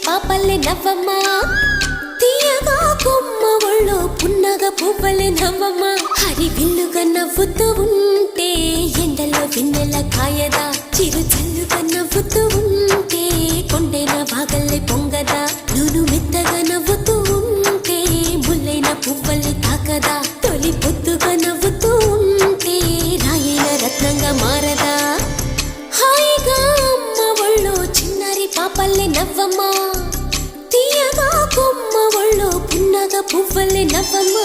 పాపల్లే నవ్వమ్మ తీయగా కొమ్మ ఒళ్ళో పున్నగ పువ్వలే నవ్వమ్మ హరి విల్లుగా నవ్వుతూ ఉంటే ఎండలో వెన్నెల కాయదా చిరు చల్లుగా నవ్వుతూ ఉంటే కొండైన భాగల్లే పొంగదా నూను మెత్తగా నవ్వుతూ ఉంటే ముల్లైన పువ్వల్ని తాకదా తొలి పొద్దుగా నవ్వుతూ ఉంటే రాయైన రత్నంగా మారదా హాయిగా అమ్మ ఒళ్ళో చిన్నారి పాపల్లే నవ్వమ్మ తీయగా కొమ్మ ఒళ్ళో పున్నగ పువ్వలే నవ్వమ్మ